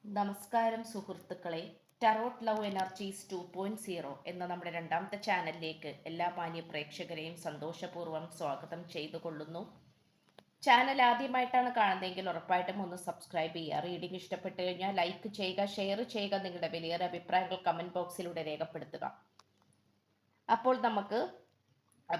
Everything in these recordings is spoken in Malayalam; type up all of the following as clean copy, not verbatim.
നമസ്കാരം സുഹൃത്തുക്കളെ. ടാരോട്ട് ലവ് എനർജീസ് 2.0 എന്ന നമ്മുടെ രണ്ടാമത്തെ ചാനലിലേക്ക് എല്ലാ മാന്യ പ്രേക്ഷകരെയും സന്തോഷപൂർവ്വം സ്വാഗതം ചെയ്തുകൊള്ളുന്നു. ചാനൽ ആദ്യമായിട്ടാണ് കാണുന്നതെങ്കിൽ ഉറപ്പായിട്ടും ഒന്ന് സബ്സ്ക്രൈബ് ചെയ്യുക. റീഡിംഗ് ഇഷ്ടപ്പെട്ടു കഴിഞ്ഞാൽ ലൈക്ക് ചെയ്യുക, ഷെയർ ചെയ്യുക, നിങ്ങളുടെ വലിയൊരു അഭിപ്രായങ്ങൾ കമൻറ്റ് ബോക്സിലൂടെ രേഖപ്പെടുത്തുക. അപ്പോൾ നമുക്ക്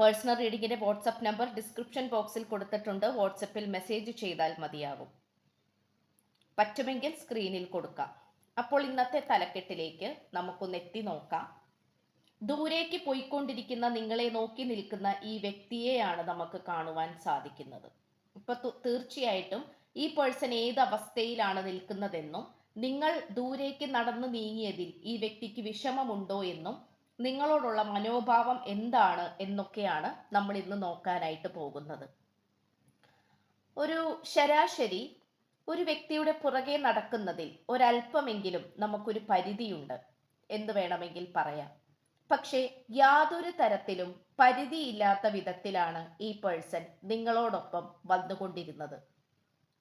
പേഴ്സണൽ റീഡിങ്ങിൻ്റെ വാട്സപ്പ് നമ്പർ ഡിസ്ക്രിപ്ഷൻ ബോക്സിൽ കൊടുത്തിട്ടുണ്ട്. വാട്സപ്പിൽ മെസ്സേജ് ചെയ്താൽ മതിയാകും. പറ്റുമെങ്കിൽ സ്ക്രീനിൽ കൊടുക്കാം. അപ്പോൾ ഇന്നത്തെ തലക്കെട്ടിലേക്ക് നമുക്കൊന്ന് എത്തി നോക്കാം. ദൂരേക്ക് പോയിക്കൊണ്ടിരിക്കുന്ന നിങ്ങളെ നോക്കി നിൽക്കുന്ന ഈ വ്യക്തിയെയാണ് നമുക്ക് കാണുവാൻ സാധിക്കുന്നത്. ഇപ്പൊ തീർച്ചയായിട്ടും ഈ പേഴ്സൺ ഏത് അവസ്ഥയിലാണ് നിൽക്കുന്നതെന്നും നിങ്ങൾ ദൂരേക്ക് നടന്നു നീങ്ങിയതിൽ ഈ വ്യക്തിക്ക് വിഷമമുണ്ടോ എന്നും നിങ്ങളോടുള്ള മനോഭാവം എന്താണ് എന്നൊക്കെയാണ് നമ്മൾ ഇന്ന് നോക്കാനായിട്ട് പോകുന്നത്. ഒരു ശരാശരി ഒരു വ്യക്തിയുടെ പുറകെ നടക്കുന്നതിൽ ഒരല്പമെങ്കിലും നമുക്കൊരു പരിധിയുണ്ട് എന്ന് വേണമെങ്കിൽ പറയാം. പക്ഷേ യാതൊരു തരത്തിലും പരിധിയില്ലാത്ത വിധത്തിലാണ് ഈ പേഴ്സൺ നിങ്ങളോടൊപ്പം വന്നുകൊണ്ടിരുന്നത്.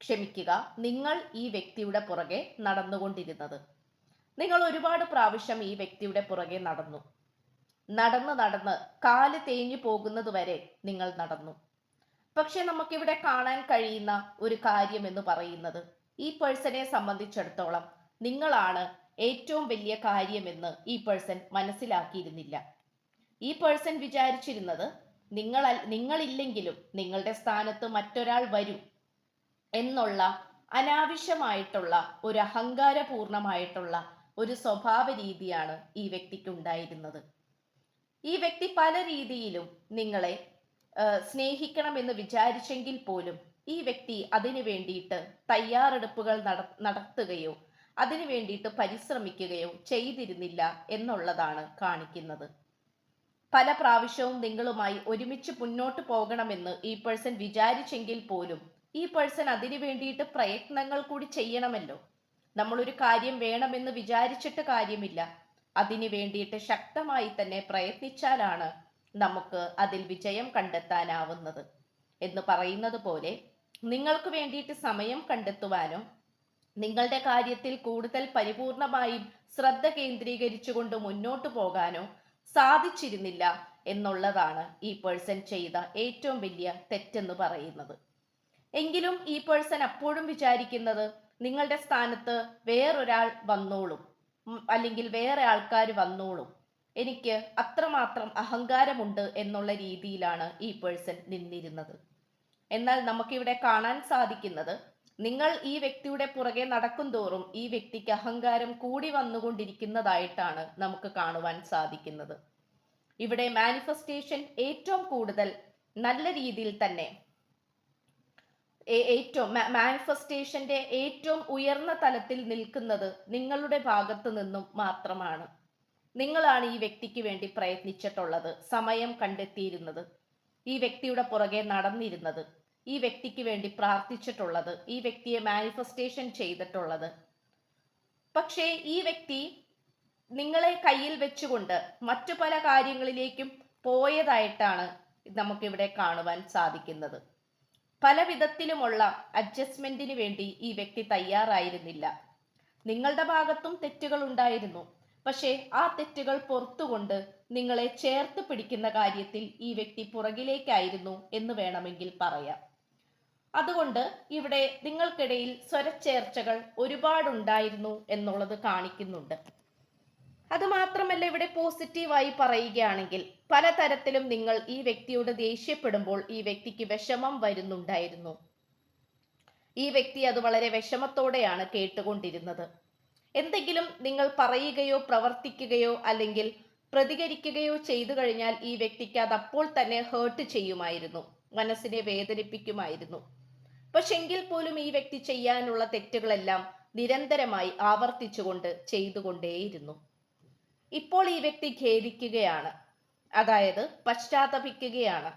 ക്ഷമിക്കുക, നിങ്ങൾ ഈ വ്യക്തിയുടെ പുറകെ നടന്നുകൊണ്ടിരുന്നത്. നിങ്ങൾ ഒരുപാട് പ്രാവശ്യം ഈ വ്യക്തിയുടെ പുറകെ നടന്ന് കാല് തേഞ്ഞു പോകുന്നത് വരെ നിങ്ങൾ നടന്നു. പക്ഷെ നമുക്കിവിടെ കാണാൻ കഴിയുന്ന ഒരു കാര്യം എന്ന് പറയുന്നത്, ഈ പേഴ്സണെ സംബന്ധിച്ചിടത്തോളം നിങ്ങളാണ് ഏറ്റവും വലിയ കാര്യമെന്ന് ഈ പേഴ്സൺ മനസ്സിലാക്കിയിരുന്നില്ല. ഈ പേഴ്സൺ വിചാരിച്ചിരുന്നത് നിങ്ങളില്ലെങ്കിലും നിങ്ങളുടെ സ്ഥാനത്ത് മറ്റൊരാൾ വരും എന്നുള്ള അനാവശ്യമായിട്ടുള്ള ഒരു അഹങ്കാരപൂർണമായിട്ടുള്ള ഒരു സ്വഭാവ രീതിയാണ് ഈ വ്യക്തിക്ക് ഉണ്ടായിരുന്നത്. ഈ വ്യക്തി പല രീതിയിലും നിങ്ങളെ സ്നേഹിക്കണമെന്ന് വിചാരിച്ചെങ്കിൽ പോലും ഈ വ്യക്തി അതിനു വേണ്ടിയിട്ട് തയ്യാറെടുപ്പുകൾ നടത്തുകയോ അതിനു വേണ്ടിയിട്ട് പരിശ്രമിക്കുകയോ ചെയ്തിരുന്നില്ല എന്നുള്ളതാണ് കാണിക്കുന്നത്. പല പ്രാവശ്യവും നിങ്ങളുമായി ഒരുമിച്ച് മുന്നോട്ട് പോകണമെന്ന് ഈ പേഴ്സൺ വിചാരിച്ചെങ്കിൽ പോലും ഈ പേഴ്സൺ അതിനു വേണ്ടിയിട്ട് പ്രയത്നങ്ങൾ കൂടി ചെയ്യണമല്ലോ. നമ്മളൊരു കാര്യം വേണമെന്ന് വിചാരിച്ചിട്ട് കാര്യമില്ല, അതിനു വേണ്ടിയിട്ട് ശക്തമായി തന്നെ പ്രയത്നിച്ചാലാണ് നമുക്ക് അതിൽ വിജയം കണ്ടെത്താനാവുന്നത്. എന്ന് പറയുന്നത് പോലെ നിങ്ങൾക്ക് വേണ്ടിയിട്ട് സമയം കണ്ടെത്തുവാനോ നിങ്ങളുടെ കാര്യത്തിൽ കൂടുതൽ പരിപൂർണമായും ശ്രദ്ധ കേന്ദ്രീകരിച്ചുകൊണ്ട് മുന്നോട്ട് പോകാനോ സാധിച്ചിരുന്നില്ല എന്നുള്ളതാണ് ഈ പേഴ്സൺ ചെയ്ത ഏറ്റവും വലിയ തെറ്റെന്ന് പറയുന്നത്. എങ്കിലും ഈ പേഴ്സൺ അപ്പോഴും വിചാരിക്കുന്നത് നിങ്ങളുടെ സ്ഥാനത്ത് വേറൊരാൾ വന്നോളും, അല്ലെങ്കിൽ വേറെ ആൾക്കാർ വന്നോളും, എനിക്ക് അത്രമാത്രം അഹങ്കാരമുണ്ട് എന്നുള്ള രീതിയിലാണ് ഈ പേഴ്സൺ നിന്നിരുന്നത്. എന്നാൽ നമുക്കിവിടെ കാണാൻ സാധിക്കുന്നത്, നിങ്ങൾ ഈ വ്യക്തിയുടെ പുറകെ നടക്കും തോറും ഈ വ്യക്തിക്ക് അഹങ്കാരം കൂടി വന്നുകൊണ്ടിരിക്കുന്നതായിട്ടാണ് നമുക്ക് കാണുവാൻ സാധിക്കുന്നത്. ഇവിടെ മാനിഫെസ്റ്റേഷൻ ഏറ്റവും കൂടുതൽ നല്ല രീതിയിൽ തന്നെ മാനിഫെസ്റ്റേഷന്റെ ഏറ്റവും ഉയർന്ന തലത്തിൽ നിൽക്കുന്നത് നിങ്ങളുടെ ഭാഗത്തു നിന്നും മാത്രമാണ്. നിങ്ങളാണ് ഈ വ്യക്തിക്ക് വേണ്ടി പ്രയത്നിച്ചിട്ടുള്ളത്, സമയം കണ്ടെത്തിയിരുന്നത്, ഈ വ്യക്തിയുടെ പുറകെ നടന്നിരുന്നത്, ഈ വ്യക്തിക്ക് വേണ്ടി പ്രാർത്ഥിച്ചിട്ടുള്ളത്, ഈ വ്യക്തിയെ മാനിഫെസ്റ്റേഷൻ ചെയ്തിട്ടുള്ളത്. പക്ഷേ ഈ വ്യക്തി നിങ്ങളെ കയ്യിൽ വെച്ചുകൊണ്ട് മറ്റു പല കാര്യങ്ങളിലേക്കും പോയതായിട്ടാണ് നമുക്കിവിടെ കാണുവാൻ സാധിക്കുന്നത്. പല വിധത്തിലുമുള്ള അഡ്ജസ്റ്റ്മെന്റിന് വേണ്ടി ഈ വ്യക്തി തയ്യാറായിരുന്നില്ല. നിങ്ങളുടെ ഭാഗത്തും തെറ്റുകൾ ഉണ്ടായിരുന്നു. പക്ഷേ ആ തെറ്റുകൾ പുറത്തുകൊണ്ട് നിങ്ങളെ ചേർത്ത് പിടിക്കുന്ന കാര്യത്തിൽ ഈ വ്യക്തി പുറകിലേക്കായിരുന്നു എന്ന് വേണമെങ്കിൽ പറയാം. അതുകൊണ്ട് ഇവിടെ നിങ്ങൾക്കിടയിൽ സ്വരച്ചേർച്ചകൾ ഒരുപാടുണ്ടായിരുന്നു എന്നുള്ളത് കാണിക്കുന്നുണ്ട്. അതുമാത്രമല്ല, ഇവിടെ പോസിറ്റീവായി പറയുകയാണെങ്കിൽ പലതരത്തിലും നിങ്ങൾ ഈ വ്യക്തിയോട് ദേഷ്യപ്പെടുമ്പോൾ ഈ വ്യക്തിക്ക് വിഷമം വരുന്നുണ്ടായിരുന്നു. ഈ വ്യക്തി അത് വളരെ വിഷമത്തോടെയാണ് കേട്ടുകൊണ്ടിരുന്നത്. എന്തെങ്കിലും നിങ്ങൾ പറയുകയോ പ്രവർത്തിക്കുകയോ അല്ലെങ്കിൽ പ്രതികരിക്കുകയോ ചെയ്തു കഴിഞ്ഞാൽ ഈ വ്യക്തിക്ക് അത് അപ്പോൾ തന്നെ ഹേർട്ട് ചെയ്യുമായിരുന്നു, മനസ്സിനെ വേദനിപ്പിക്കുമായിരുന്നു. പക്ഷെങ്കിൽ പോലും ഈ വ്യക്തി ചെയ്യാനുള്ള തെറ്റുകളെല്ലാം നിരന്തരമായി ആവർത്തിച്ചുകൊണ്ട് ചെയ്തുകൊണ്ടേയിരുന്നു. ഇപ്പോൾ ഈ വ്യക്തി ഖേദിക്കുകയാണ്, അതായത് പശ്ചാത്തപിക്കുകയാണ്.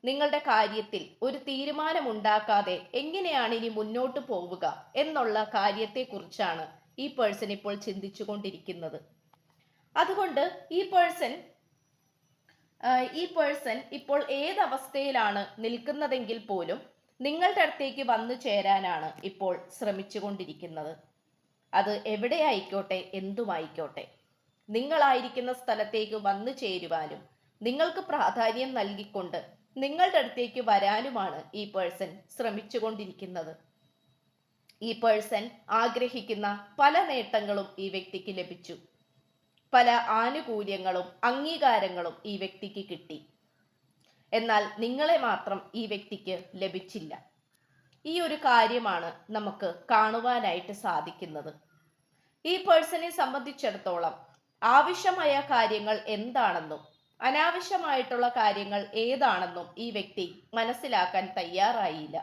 നിങ്ങളുടെ കാര്യത്തിൽ ഒരു തീരുമാനമുണ്ടാക്കാതെ എങ്ങനെയാണ് ഇനി മുന്നോട്ട് പോവുക എന്നുള്ള കാര്യത്തെക്കുറിച്ചാണ് ഈ പേഴ്സൺ ഇപ്പോൾ ചിന്തിച്ചു കൊണ്ടിരിക്കുന്നത്. അതുകൊണ്ട് ഈ പേഴ്സൺ ഇപ്പോൾ ഏതവസ്ഥയിലാണ് നിൽക്കുന്നതെങ്കിൽ പോലും നിങ്ങളുടെ അടുത്തേക്ക് വന്നു ചേരാനാണ് ഇപ്പോൾ ശ്രമിച്ചു കൊണ്ടിരിക്കുന്നത്. അത് എവിടെ ആയിക്കോട്ടെ, എന്തുമായിക്കോട്ടെ. നിങ്ങളായിരിക്കുന്ന സ്ഥലത്തേക്ക് വന്നു ചേരുവാനും നിങ്ങൾക്ക് പ്രാധാന്യം നൽകിക്കൊണ്ട് നിങ്ങളുടെ അടുത്തേക്ക് വരാനുമാണ് ഈ പേഴ്സൺ ശ്രമിച്ചുകൊണ്ടിരിക്കുന്നത്. ഈ പേഴ്സൺ ആഗ്രഹിക്കുന്ന പല നേട്ടങ്ങളും ഈ വ്യക്തിക്ക് ലഭിച്ചു. പല ആനുകൂല്യങ്ങളും അംഗീകാരങ്ങളും ഈ വ്യക്തിക്ക് കിട്ടി. എന്നാൽ നിങ്ങളെ മാത്രം ഈ വ്യക്തിക്ക് ലഭിച്ചില്ല. ഈ ഒരു കാര്യമാണ് നമുക്ക് കാണുവാനായിട്ട് സാധിക്കുന്നത്. ഈ പേഴ്സണെ സംബന്ധിച്ചിടത്തോളം ആവശ്യമായ കാര്യങ്ങൾ എന്താണെന്നും അനാവശ്യമായിട്ടുള്ള കാര്യങ്ങൾ ഏതാണെന്നും ഈ വ്യക്തി മനസ്സിലാക്കാൻ തയ്യാറായില്ല.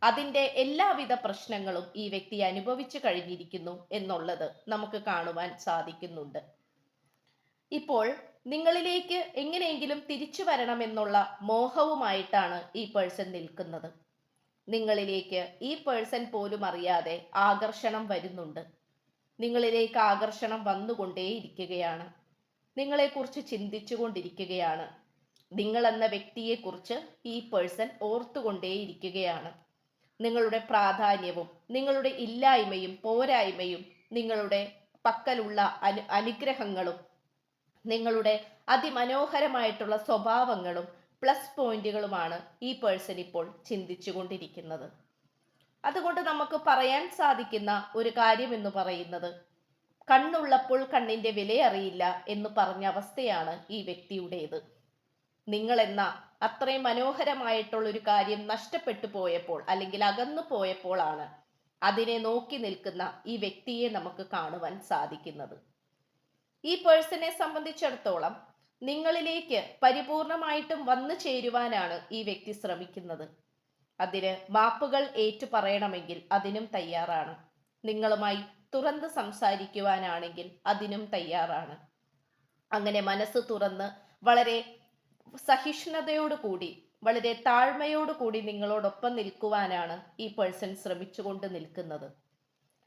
അതിൻ്റെ എല്ലാവിധ പ്രശ്നങ്ങളും ഈ വ്യക്തി അനുഭവിച്ചു കഴിഞ്ഞിരിക്കുന്നു എന്നുള്ളത് നമുക്ക് കാണുവാൻ സാധിക്കുന്നുണ്ട്. ഇപ്പോൾ നിങ്ങളിലേക്ക് എങ്ങനെയെങ്കിലും തിരിച്ചു വരണമെന്നുള്ള മോഹവുമായിട്ടാണ് ഈ പേഴ്സൺ നിൽക്കുന്നത്. നിങ്ങളിലേക്ക് ഈ പേഴ്സൺ പോലും അറിയാതെ ആകർഷണം വരുന്നുണ്ട്. നിങ്ങളിലേക്ക് ആകർഷണം വന്നുകൊണ്ടേയിരിക്കുകയാണ്. നിങ്ങളെക്കുറിച്ച് ചിന്തിച്ചു കൊണ്ടിരിക്കുകയാണ്. നിങ്ങളെന്ന വ്യക്തിയെക്കുറിച്ച് ഈ പേഴ്സൺ ഓർത്തുകൊണ്ടേയിരിക്കുകയാണ്. നിങ്ങളുടെ പ്രാധാന്യവും നിങ്ങളുടെ ഇല്ലായ്മയും പോരായ്മയും നിങ്ങളുടെ പക്കലുള്ള അനുഗ്രഹങ്ങളും നിങ്ങളുടെ അതിമനോഹരമായിട്ടുള്ള സ്വഭാവങ്ങളും പ്ലസ് പോയിന്റുകളുമാണ് ഈ പേഴ്സൺ ഇപ്പോൾ ചിന്തിച്ചു കൊണ്ടിരിക്കുന്നത്. അതുകൊണ്ട് നമുക്ക് പറയാൻ സാധിക്കുന്ന ഒരു കാര്യം എന്ന് പറയുന്നത്, കണ്ണുള്ളപ്പോൾ കണ്ണിന്റെ വില അറിയില്ല എന്ന് പറഞ്ഞ അവസ്ഥയാണ് ഈ വ്യക്തിയുടേത്. നിങ്ങൾ എന്ന അത്രയും മനോഹരമായിട്ടുള്ള ഒരു കാര്യം നഷ്ടപ്പെട്ടു പോയപ്പോൾ അല്ലെങ്കിൽ അകന്നു പോയപ്പോഴാണ് അതിനെ നോക്കി നിൽക്കുന്ന ഈ വ്യക്തിയെ നമുക്ക് കാണുവാൻ സാധിക്കുന്നത്. ഈ പേഴ്സണെ സംബന്ധിച്ചിടത്തോളം നിങ്ങളിലേക്ക് പരിപൂർണമായിട്ടും വന്നു ചേരുവാനാണ് ഈ വ്യക്തി ശ്രമിക്കുന്നത്. അതിന് മാപ്പുകൾ ഏറ്റുപറയണമെങ്കിൽ അതിനും തയ്യാറാണ്. നിങ്ങളുമായി തുറന്ന് സംസാരിക്കുവാനാണെങ്കിൽ അതിനും തയ്യാറാണ്. അങ്ങനെ മനസ്സ് തുറന്ന് വളരെ സഹിഷ്ണുതയോടുകൂടി വളരെ താഴ്മയോടുകൂടി നിങ്ങളോടൊപ്പം നിൽക്കുവാനാണ് ഈ പേഴ്സൺ ശ്രമിച്ചുകൊണ്ട് നിൽക്കുന്നത്.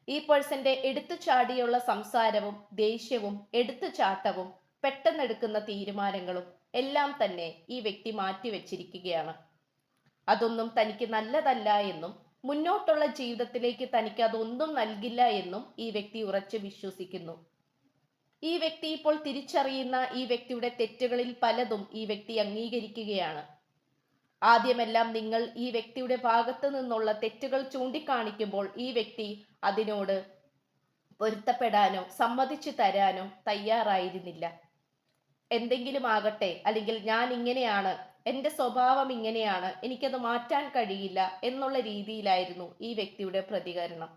ഈ പേഴ്സന്റെ എടുത്തു ചാടിയുള്ള സംസാരവും ദേഷ്യവും എടുത്തുചാട്ടവും പെട്ടെന്നെടുക്കുന്ന തീരുമാനങ്ങളും എല്ലാം തന്നെ ഈ വ്യക്തി മാറ്റിവെച്ചിരിക്കുകയാണ്. അതൊന്നും തനിക്ക് നല്ലതല്ല എന്നും മുന്നോട്ടുള്ള ജീവിതത്തിലേക്ക് തനിക്ക് അതൊന്നും നൽകില്ല എന്നും ഈ വ്യക്തി ഉറച്ചു വിശ്വസിക്കുന്നു. ഈ വ്യക്തി ഇപ്പോൾ തിരിച്ചറിയുന്ന ഈ വ്യക്തിയുടെ തെറ്റുകളിൽ പലതും ഈ വ്യക്തി അംഗീകരിക്കുകയാണ്. ആദ്യമെല്ലാം നിങ്ങൾ ഈ വ്യക്തിയുടെ ഭാഗത്ത് നിന്നുള്ള തെറ്റുകൾ ചൂണ്ടിക്കാണിക്കുമ്പോൾ ഈ വ്യക്തി അതിനോട് പൊരുത്തപ്പെടാനോ സമ്മതിച്ചു തരാനോ തയ്യാറായിരുന്നില്ല. എന്തെങ്കിലും ആകട്ടെ, അല്ലെങ്കിൽ ഞാൻ ഇങ്ങനെയാണ്, എൻ്റെ സ്വഭാവം ഇങ്ങനെയാണ്, എനിക്കത് മാറ്റാൻ കഴിയില്ല എന്നുള്ള രീതിയിലായിരുന്നു ഈ വ്യക്തിയുടെ പ്രതികരണം.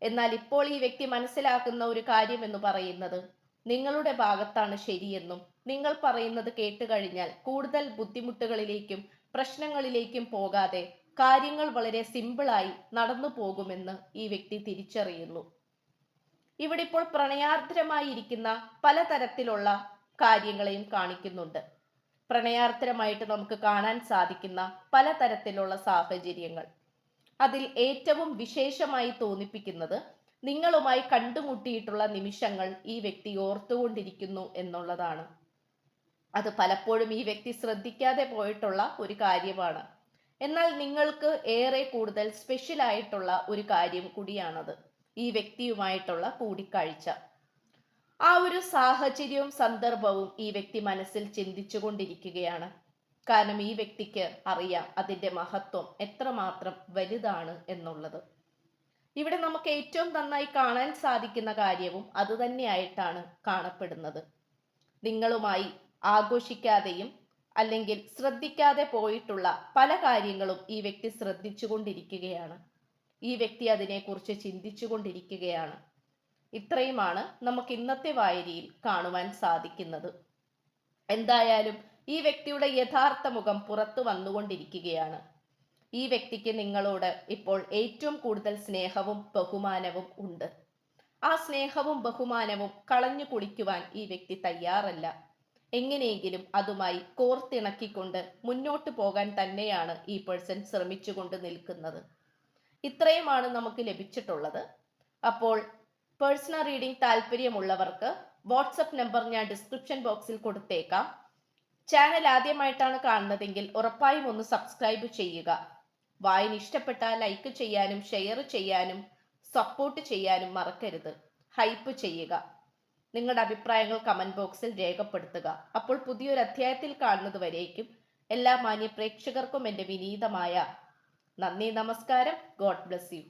എന്നാൽ ഇപ്പോൾ ഈ വ്യക്തി മനസ്സിലാക്കുന്ന ഒരു കാര്യം എന്ന് പറയുന്നത്, നിങ്ങളുടെ ഭാഗത്താണ് ശരിയെന്നും നിങ്ങൾ പറയുന്നത് കേട്ട് കഴിഞ്ഞാൽ കൂടുതൽ ബുദ്ധിമുട്ടുകളിലേക്കും പ്രശ്നങ്ങളിലേക്കും പോകാതെ കാര്യങ്ങൾ വളരെ സിമ്പിളായി നടന്നു പോകുമെന്ന് ഈ വ്യക്തി തിരിച്ചറിയുന്നു. ഇവിടെ ഇപ്പോൾ പ്രണയാർദ്രമായിരിക്കുന്ന പലതരത്തിലുള്ള കാര്യങ്ങളെയും കാണിക്കുന്നുണ്ട്. പ്രണയാർദ്രമായിട്ട് നമുക്ക് കാണാൻ സാധിക്കുന്ന പലതരത്തിലുള്ള സാഹചര്യങ്ങൾ. അതിൽ ഏറ്റവും വിശേഷമായി തോന്നിപ്പിക്കുന്നത് നിങ്ങളുമായി കണ്ടുമുട്ടിയിട്ടുള്ള നിമിഷങ്ങൾ ഈ വ്യക്തി ഓർത്തുകൊണ്ടിരിക്കുന്നു എന്നുള്ളതാണ്. അത് പലപ്പോഴും ഈ വ്യക്തി ശ്രദ്ധിക്കാതെ പോയിട്ടുള്ള ഒരു കാര്യമാണ്. എന്നാൽ നിങ്ങൾക്ക് ഏറെ കൂടുതൽ സ്പെഷ്യൽ ആയിട്ടുള്ള ഒരു കാര്യം കൂടിയാണത്, ഈ വ്യക്തിയുമായിട്ടുള്ള കൂടിക്കാഴ്ച. ആ ഒരു സാഹചര്യവും സന്ദർഭവും ഈ വ്യക്തി മനസ്സിൽ ചിന്തിച്ചു കൊണ്ടിരിക്കുകയാണ്. കാരണം ഈ വ്യക്തിക്ക് അറിയാം അതിൻ്റെ മഹത്വം എത്രമാത്രം വലുതാണ് എന്നുള്ളത്. ഇവിടെ നമുക്ക് ഏറ്റവും നന്നായി കാണാൻ സാധിക്കുന്ന കാര്യവും അതുതന്നെയായിട്ടാണ് കാണപ്പെടുന്നത്. നിങ്ങളുമായി ആഘോഷിക്കാതെയും അല്ലെങ്കിൽ ശ്രദ്ധിക്കാതെ പോയിട്ടുള്ള പല കാര്യങ്ങളും ഈ വ്യക്തി ശ്രദ്ധിച്ചു കൊണ്ടിരിക്കുകയാണ്. ഈ വ്യക്തി അതിനെക്കുറിച്ച് ചിന്തിച്ചു കൊണ്ടിരിക്കുകയാണ്. ഇത്രയുമാണ് നമുക്ക് ഇന്നത്തെ വായനയിൽ കാണുവാൻ സാധിക്കുന്നത്. എന്തായാലും ഈ വ്യക്തിയുടെ യഥാർത്ഥ മുഖം പുറത്തു വന്നുകൊണ്ടിരിക്കുകയാണ്. ഈ വ്യക്തിക്ക് നിങ്ങളോട് ഇപ്പോൾ ഏറ്റവും കൂടുതൽ സ്നേഹവും ബഹുമാനവും ഉണ്ട്. ആ സ്നേഹവും ബഹുമാനവും കളഞ്ഞു കുളിക്കുവാൻ ഈ വ്യക്തി തയ്യാറല്ല. എങ്ങനെയെങ്കിലും അതുമായി കോർത്തിണക്കിക്കൊണ്ട് മുന്നോട്ട് പോകാൻ തന്നെയാണ് ഈ പേഴ്സൺ ശ്രമിച്ചുകൊണ്ട് നിൽക്കുന്നത്. ഇത്രയുമാണ് നമുക്ക് ലഭിച്ചിട്ടുള്ളത്. അപ്പോൾ പേഴ്സണൽ റീഡിംഗ് താല്പര്യമുള്ളവർക്ക് വാട്സപ്പ് നമ്പർ ഞാൻ ഡിസ്ക്രിപ്ഷൻ ബോക്സിൽ കൊടുത്തേക്കാം. ചാനൽ ആദ്യമായിട്ടാണ് കാണുന്നതെങ്കിൽ ഉറപ്പായും ഒന്ന് സബ്സ്ക്രൈബ് ചെയ്യുക. വായന ഇഷ്ടപ്പെട്ടാൽ ലൈക്ക് ചെയ്യാനും ഷെയർ ചെയ്യാനും സപ്പോർട്ട് ചെയ്യാനും മറക്കരുത്. ഹൈപ്പ് ചെയ്യുക. നിങ്ങളുടെ അഭിപ്രായങ്ങൾ കമന്റ് ബോക്സിൽ രേഖപ്പെടുത്തുക. അപ്പോൾ പുതിയൊരു അധ്യായത്തിൽ കാണുന്നത് വരേക്കും എല്ലാ മാന്യ പ്രേക്ഷകർക്കും എൻ്റെ വിനീതമായ നന്ദി, നമസ്കാരം. God bless you.